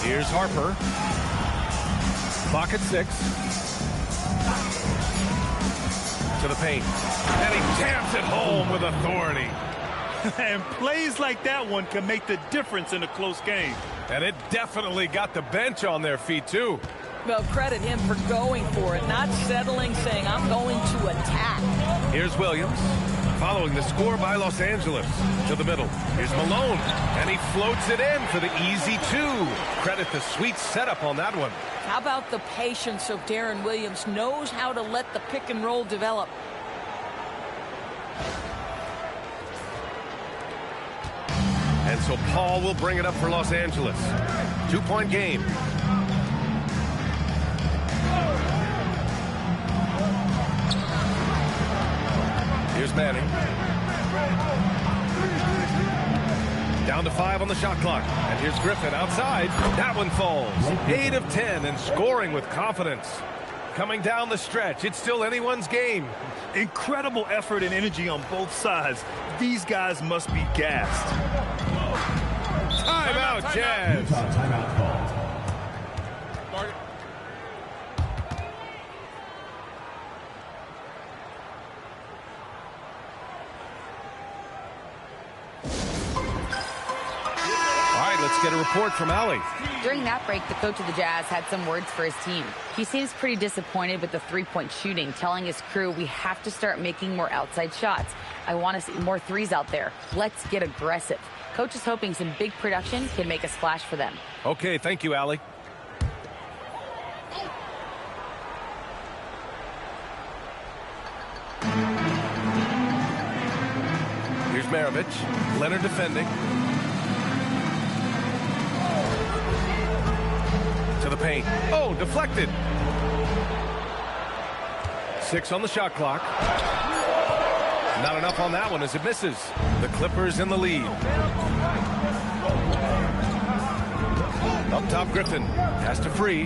Here's Harper. Clock at 6. To the paint. And he jams it home with authority. And plays like that one can make the difference in a close game. And it definitely got the bench on their feet, too. Well, credit him for going for it, not settling, saying, I'm going to attack. Here's Williams. Following the score by Los Angeles. To the middle. Here's Malone. And he floats it in for the easy 2. Credit the sweet setup on that one. How about the patience of Deron Williams? Knows how to let the pick and roll develop. And so Paul will bring it up for Los Angeles. 2-point game. Here's Manning. Down to 5 on the shot clock. And here's Griffin outside. That one falls. 8 of 10 and scoring with confidence. Coming down the stretch. It's still anyone's game. Incredible effort and energy on both sides. These guys must be gassed. Timeout, Jazz. Utah timeout called. Get a report from Allie. During that break, the coach of the Jazz had some words for his team. He seems pretty disappointed with the three-point shooting, telling his crew, we have to start making more outside shots. I want to see more threes out there. Let's get aggressive. Coach is hoping some big production can make a splash for them. Okay, thank you, Allie. Maravich. Leonard defending. To the paint. Oh, deflected. 6 on the shot clock. Not enough on that one as it misses. The Clippers in the lead. Up top, Griffin. Has to free.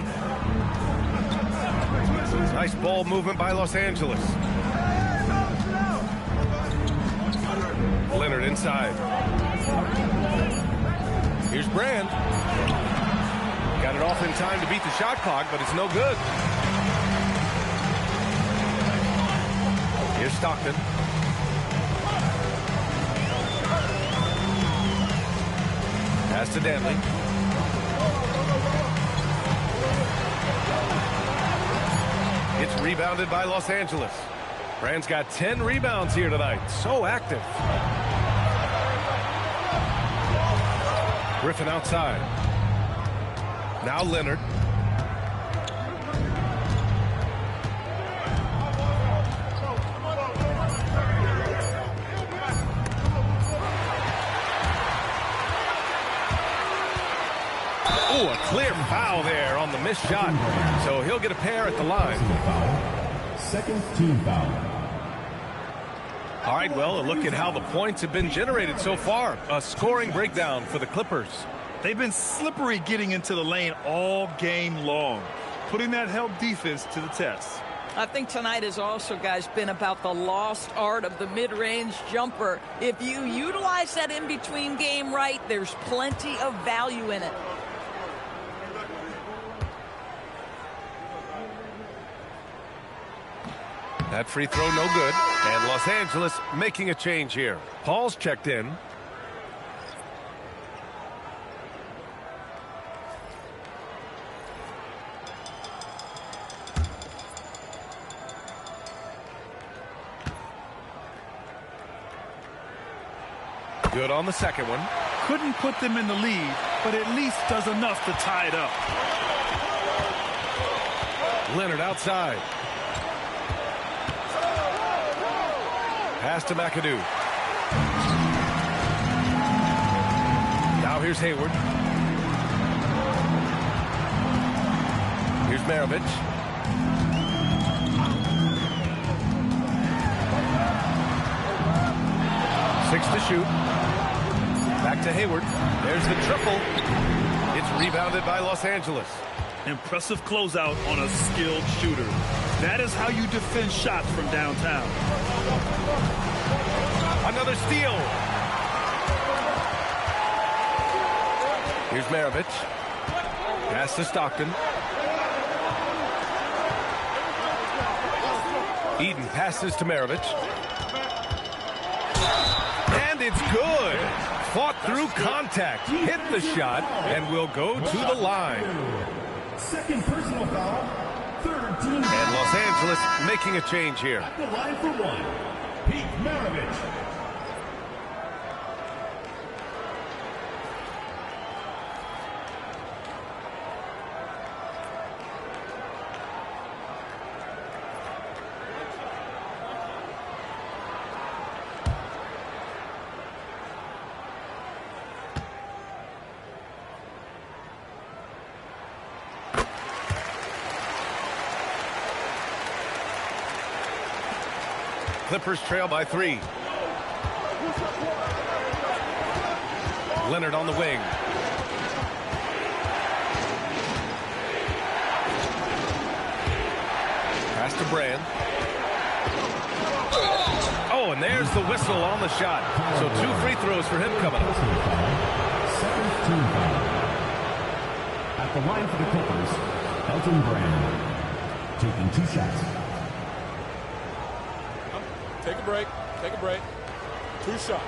Nice ball movement by Los Angeles. Leonard inside. Here's Brand. Got it off in time to beat the shot clock, but it's no good. Here's Stockton. Pass to Danley. It's rebounded by Los Angeles. Brand's got 10 rebounds here tonight. So active. Griffin outside. Now Leonard. Oh, a clear foul there on the missed shot. So he'll get a pair at the line. Second team foul. All right, well, a look at how the points have been generated so far. A scoring breakdown for the Clippers. They've been slippery getting into the lane all game long, putting that help defense to the test. I think tonight has also, guys, been about the lost art of the mid-range jumper. If you utilize that in-between game right, there's plenty of value in it. That free throw no good. And Los Angeles making a change here. Paul's checked in. Good on the second one. Couldn't put them in the lead, but at least does enough to tie it up. Leonard outside. Pass to McAdoo. Now here's Hayward. Here's Maravich. Six to shoot. Back to Hayward. There's the triple. It's rebounded by Los Angeles. Impressive closeout on a skilled shooter. That is how you defend shots from downtown. Another steal. Here's Maravich. Pass to Stockton. Eden passes to Maravich. And it's good. Fought through contact. Hit the shot and will go to the line. Second personal foul. Third team. And Los Angeles making a change here. At the line for one, Pete Maravich. Clippers trail by 3. Leonard on the wing. Pass to Brand. Oh, and there's the whistle on the shot. So 2 free throws for him coming up. Second team foul. At the line for the Clippers, Elton Brand taking 2 shots. Take a break. Take a break. 2 shots.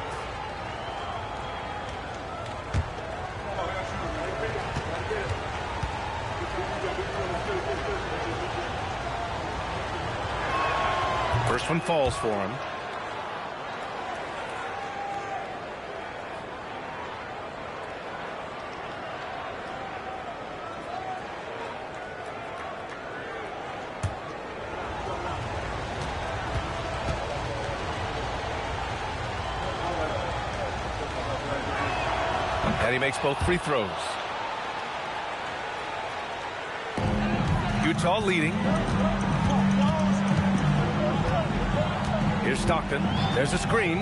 First one falls for him. And he makes both free throws. Utah leading. Here's Stockton. There's a screen.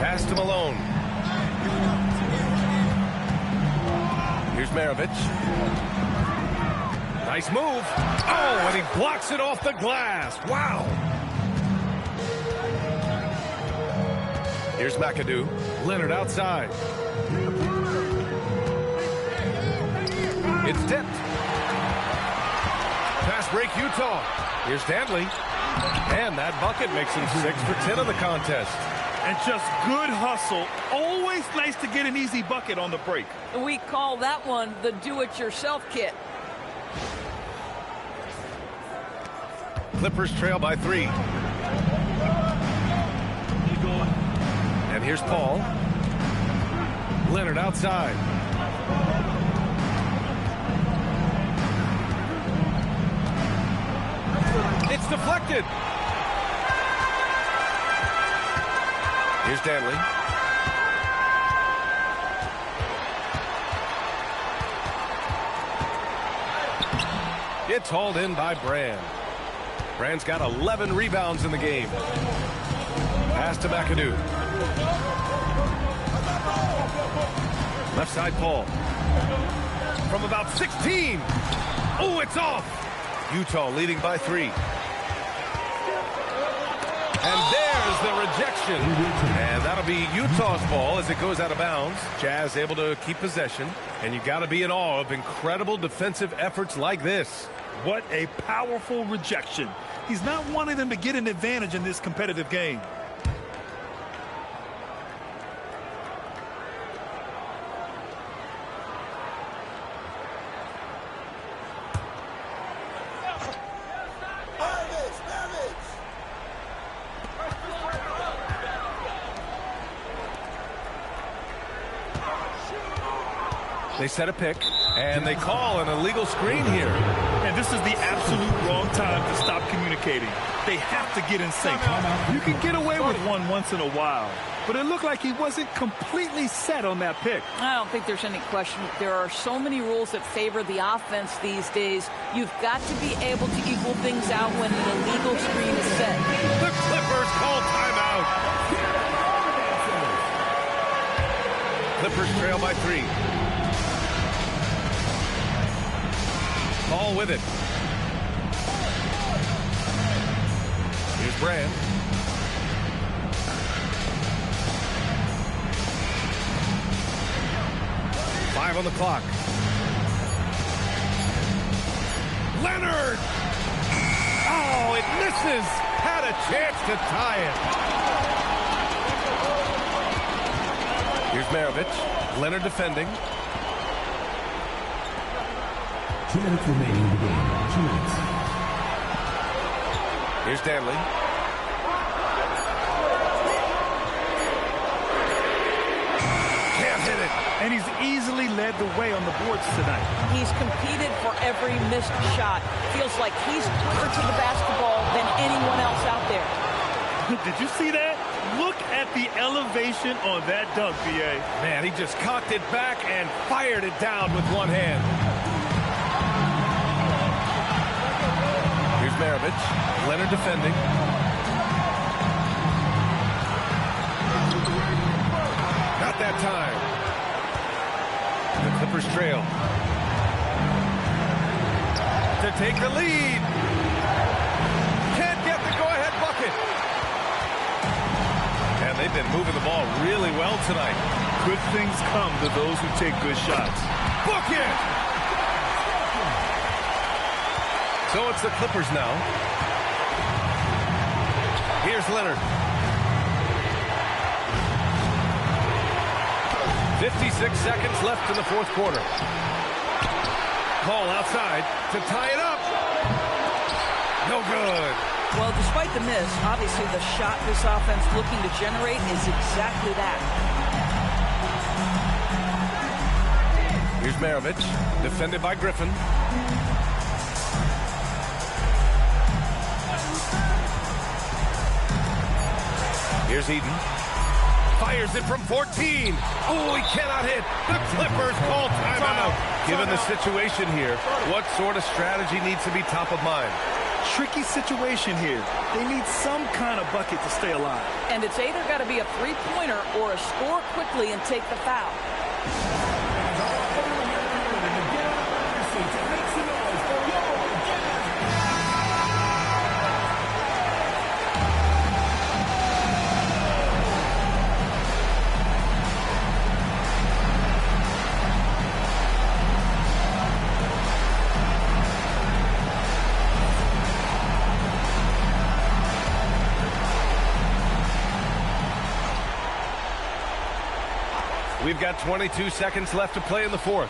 Pass to Malone. Here's Maravich. Nice move. Oh, and he blocks it off the glass. Wow. Here's McAdoo. Leonard outside. It's tipped. Fast break Utah. Here's Dantley. And that bucket makes him 6 for 10 in the contest. And just good hustle. Always nice to get an easy bucket on the break. We call that one the do-it-yourself kit. Clippers trail by 3. And here's Paul. Leonard outside. It's deflected. Here's Dantley. It's hauled in by Brand. Brand's got 11 rebounds in the game. Pass to McAdoo. Left side Paul. From about 16. Oh, it's off. Utah leading by 3. And there's the rejection. And that'll be Utah's ball as it goes out of bounds. Jazz able to keep possession. And you got to be in awe of incredible defensive efforts like this. What a powerful rejection. He's not wanting them to get an advantage in this competitive game. They set a pick, and they call an illegal screen here. And this is the absolute wrong time to stop communicating. They have to get in sync. You can get away with one once in a while, but it looked like he wasn't completely set on that pick. I don't think there's any question. There are so many rules that favor the offense these days. You've got to be able to equal things out when an illegal screen is set. The Clippers call timeout. Clippers trail by 3. Ball with it. Here's Brand. Five on the clock. Leonard! Oh, it misses! Had a chance to tie it. Here's Maravich. Leonard defending. 2 minutes remaining in the game. 2 minutes. Here's Dantley. Can't hit it. And he's easily led the way on the boards tonight. He's competed for every missed shot. Feels like he's quicker to the basketball than anyone else out there. Did you see that? Look at the elevation on that dunk, B.A. Man, he just cocked it back and fired it down with one hand. Here's Maravich. Leonard defending. Not that time. The Clippers trail. To take the lead. Can't get the go-ahead bucket. And they've been moving the ball really well tonight. Good things come to those who take good shots. Bucket! So it's the Clippers now. Here's Leonard. 56 seconds left in the fourth quarter. Ball outside to tie it up. No good. Well, despite the miss, obviously the shot this offense looking to generate is exactly that. Here's Maravich, defended by Griffin. Here's Eden. Fires it from 14. Oh, he cannot hit. The Clippers call timeout. Given the situation here, what sort of strategy needs to be top of mind? Tricky situation here. They need some kind of bucket to stay alive. And it's either got to be a three-pointer or a score quickly and take the foul. We've got 22 seconds left to play in the fourth.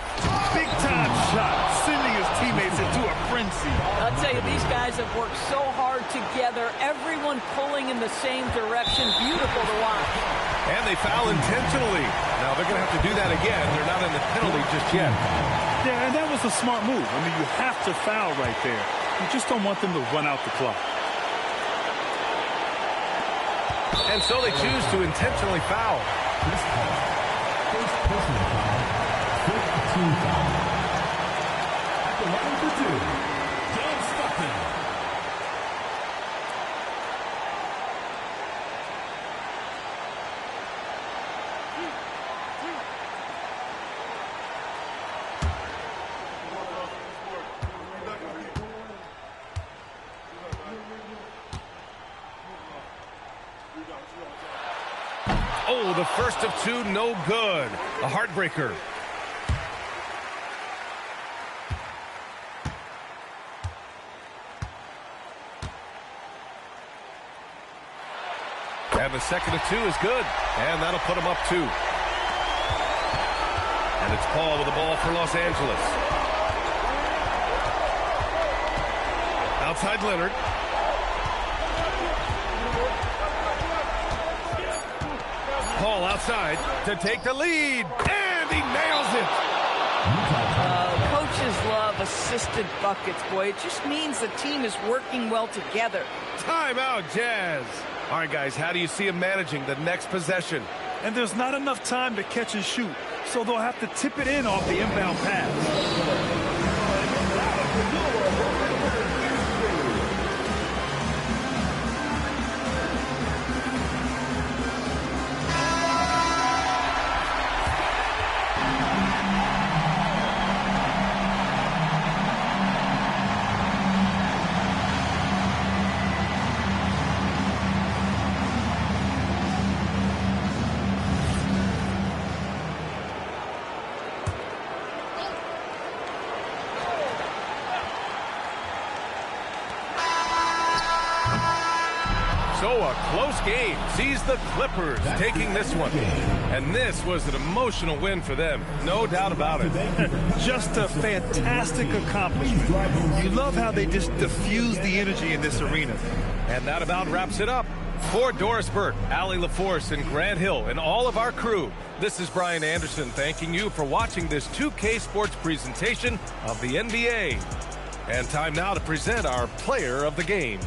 Big time shot, sending his teammates into a frenzy. I'll tell you, these guys have worked so hard together, everyone pulling in the same direction. Beautiful to watch. And they foul intentionally. Now they're going to have to do that again. They're not in the penalty just yet. Yeah, and that was a smart move. I mean, you have to foul right there. You just don't want them to run out the clock. And so they choose to intentionally foul. First personal foul, 15 foul. At the line for two, John Stockton. Oh, the first of two, no good. A heartbreaker. And the second of two is good. And that'll put him up two. And it's Paul with the ball for Los Angeles. Outside Leonard. Paul outside to take the lead, and he nails it. Coaches love assisted buckets, boy. It just means the team is working well together. Timeout, Jazz. All right, guys, how do you see him managing the next possession? And there's not enough time to catch and shoot, so they'll have to tip it in off the inbound pass. So a close game sees the Clippers taking this one. And this was an emotional win for them. No doubt about it. Just a fantastic accomplishment. You love how they just diffuse the energy in this arena. And that about wraps it up. For Doris Burke, Allie LaForce, and Grant Hill, and all of our crew, this is Brian Anderson thanking you for watching this 2K Sports presentation of the NBA. And time now to present our player of the game.